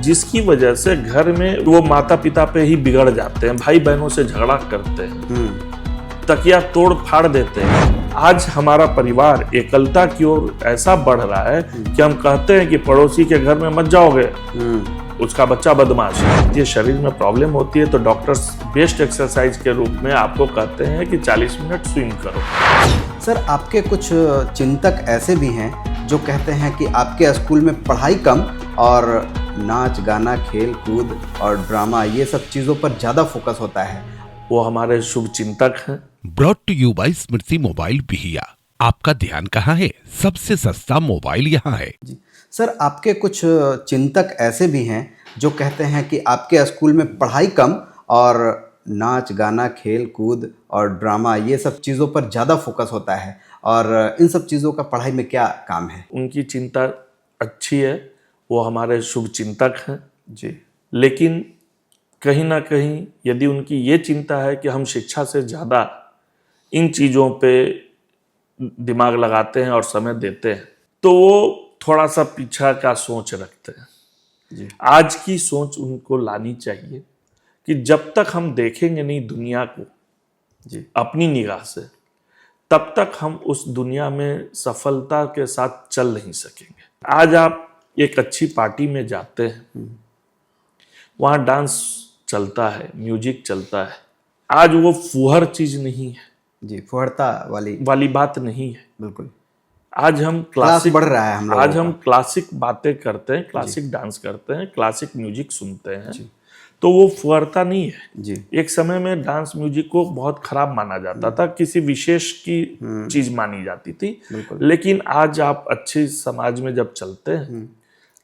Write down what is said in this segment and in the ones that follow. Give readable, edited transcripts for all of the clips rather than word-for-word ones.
जिसकी वजह से घर में वो माता पिता पे ही बिगड़ जाते हैं, भाई बहनों से झगड़ा करते हैं, तकिया तोड़ फाड़ देते हैं। आज हमारा परिवार एकलता की ओर ऐसा बढ़ रहा है कि हम कहते हैं कि पड़ोसी के घर में मत जाओगे, उसका बच्चा बदमाश है। ये शरीर में प्रॉब्लम होती है तो डॉक्टर्स बेस्ट एक्सरसाइज के रूप में आपको कहते हैं कि 40 मिनट स्विम करो। सर, आपके कुछ चिंतक ऐसे भी हैं जो कहते हैं कि आपके स्कूल में पढ़ाई कम और नाच गाना खेल कूद और ड्रामा ये सब चीज़ों पर ज़्यादा फोकस होता है। वो हमारे शुभ चिंतक हैं। Brought to you by Smriti mobile Bihiya. आपका ध्यान कहाँ है? सबसे सस्ता मोबाइल यहाँ है जी सर, आपके कुछ चिंतक ऐसे भी हैं जो कहते हैं कि आपके स्कूल में पढ़ाई कम और नाच गाना खेल कूद और ड्रामा ये सब चीज़ों पर ज़्यादा फोकस होता है, और इन सब चीज़ों का पढ़ाई में क्या काम है? उनकी चिंता अच्छी है, वो हमारे शुभ चिंतक हैं जी। लेकिन कहीं ना कहीं यदि उनकी ये चिंता है कि हम शिक्षा से ज़्यादा इन चीज़ों पे दिमाग लगाते हैं और समय देते हैं, तो वो थोड़ा सा पीछा का सोच रखते हैं। जी। आज की सोच उनको लानी चाहिए कि जब तक हम देखेंगे नहीं दुनिया को जी। अपनी निगाह से, तब तक हम उस दुनिया में सफलता के साथ चल नहीं सकेंगे। आज आप एक अच्छी पार्टी में जाते हैं, वहाँ डांस चलता है, म्यूजिक चलता है। आज वो फुहर चीज नहीं है जी, फुहरता वाली बात नहीं है। बिल्कुल। आज हम क्लासिक बढ़ रहा है हम लोगों आज का। हम क्लासिक बातें करते हैं, क्लासिक डांस करते हैं, क्लासिक म्यूजिक सुनते हैं, तो वो फुहरता नहीं है जी। एक समय में डांस म्यूजिक को बहुत खराब माना जाता था, किसी विशेष की चीज मानी जाती थी। लेकिन आज आप अच्छे समाज में जब चलते हैं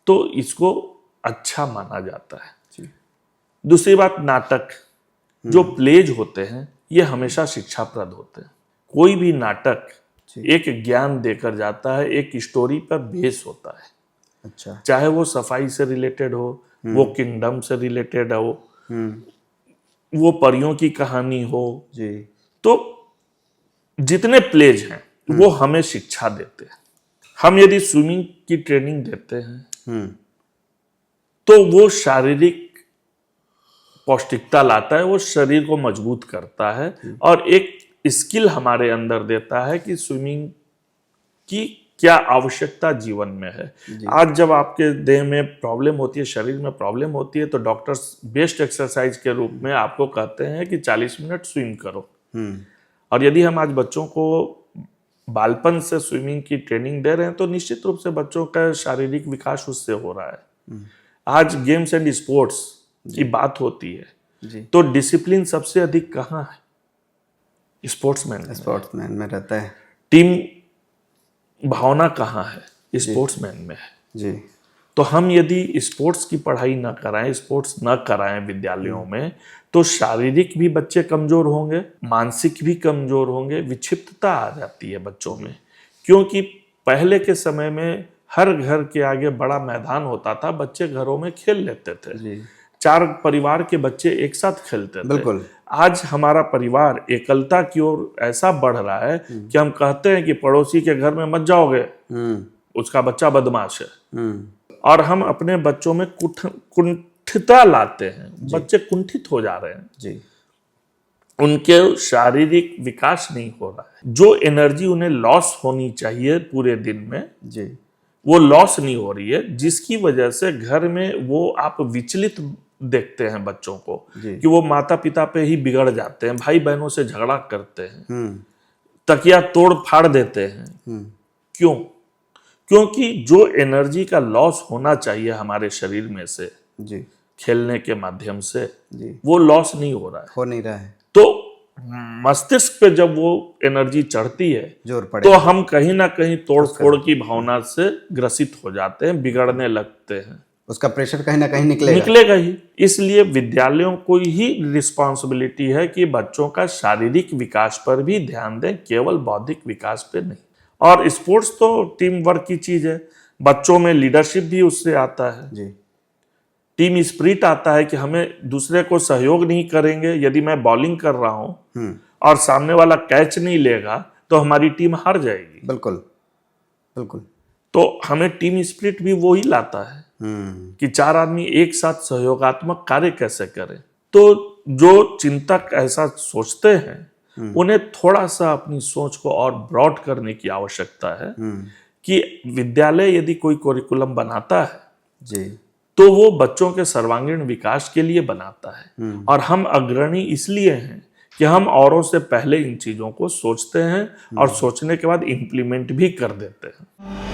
तो इसको अच्छा माना जाता है। दूसरी बात, नाटक जो प्लेज होते हैं ये हमेशा शिक्षाप्रद होते हैं। कोई भी नाटक एक ज्ञान देकर जाता है, एक स्टोरी पर बेस होता है। अच्छा। चाहे वो सफाई से रिलेटेड हो, वो किंगडम से रिलेटेड हो, वो परियों की कहानी हो जी। तो जितने प्लेज हैं वो हमें शिक्षा देते हैं। हम यदि स्विमिंग की ट्रेनिंग देते हैं तो वो शारीरिक पौष्टिकता लाता है, वो शरीर को मजबूत करता है और एक स्किल हमारे अंदर देता है कि स्विमिंग की क्या आवश्यकता जीवन में है। आज जब आपके देह में प्रॉब्लम होती है, शरीर में प्रॉब्लम होती है, तो डॉक्टर्स बेस्ट एक्सरसाइज के रूप में आपको कहते हैं कि 40 मिनट स्विम करो। और यदि हम आज बच्चों को बालपन से स्विमिंग की ट्रेनिंग दे रहे हैं तो निश्चित रूप से बच्चों का शारीरिक विकास उससे हो रहा है। आज गेम्स एंड स्पोर्ट्स की बात होती है तो डिसिप्लिन सबसे अधिक कहाँ है? स्पोर्ट्समैन में रहता है। टीम भावना कहाँ है? स्पोर्ट्समैन में है जी। तो हम यदि स्पोर्ट्स की पढ़ाई न कराएं, स्पोर्ट्स न कराएं विद्यालयों में, तो शारीरिक भी बच्चे कमजोर होंगे, मानसिक भी कमजोर होंगे, विक्षिप्तता आ जाती है बच्चों में। क्योंकि पहले के समय में हर घर के आगे बड़ा मैदान होता था, बच्चे घरों में खेल लेते थे जी। 4 परिवार के बच्चे एक साथ खेलते थे। बिल्कुल। आज हमारा परिवार एकलता की ओर ऐसा बढ़ रहा है कि हम कहते हैं कि पड़ोसी के घर में मत जाओगे, उसका बच्चा बदमाश है। और हम अपने बच्चों में कुंठितता लाते हैं, बच्चे कुंठित हो जा रहे हैं जी। उनके शारीरिक विकास नहीं हो रहा है। जो एनर्जी उन्हें लॉस होनी चाहिए पूरे दिन में जी, वो लॉस नहीं हो रही है, जिसकी वजह से घर में वो आप विचलित देखते हैं बच्चों को कि वो माता पिता पे ही बिगड़ जाते हैं, भाई बहनों से झगड़ा करते हैं, तकिया तोड़ फाड़ देते हैं। क्यों? क्योंकि जो एनर्जी का लॉस होना चाहिए हमारे शरीर में से जी, खेलने के माध्यम से जी, वो लॉस नहीं हो रहा है। तो मस्तिष्क पे जब वो एनर्जी चढ़ती है जोर पड़े तो हम कहीं ना कहीं तोड़ फोड़ की भावना से ग्रसित हो जाते हैं, बिगड़ने लगते हैं। उसका प्रेशर कहीं ना कहीं निकलेगा ही। इसलिए विद्यालयों को ही रिस्पॉन्सिबिलिटी है कि बच्चों का शारीरिक विकास पर भी ध्यान दें, केवल बौद्धिक विकास पे नहीं। और स्पोर्ट्स तो टीम वर्क की चीज है, बच्चों में लीडरशिप भी उससे आता है जी। टीम स्पिरिट आता है कि हमें दूसरे को सहयोग नहीं करेंगे, यदि मैं बॉलिंग कर रहा हूं और सामने वाला कैच नहीं लेगा तो हमारी टीम हार जाएगी। बिल्कुल बिल्कुल। तो हमें टीम स्पिरिट भी वो ही लाता है कि 4 आदमी एक साथ सहयोगात्मक कार्य कैसे करें। तो जो चिंतक ऐसा सोचते हैं उन्हें थोड़ा सा अपनी सोच को और ब्रॉड करने की आवश्यकता है कि विद्यालय यदि कोई करिकुलम बनाता है जी, तो वो बच्चों के सर्वांगीण विकास के लिए बनाता है, और हम अग्रणी इसलिए हैं कि हम औरों से पहले इन चीजों को सोचते हैं और सोचने के बाद इम्प्लीमेंट भी कर देते हैं।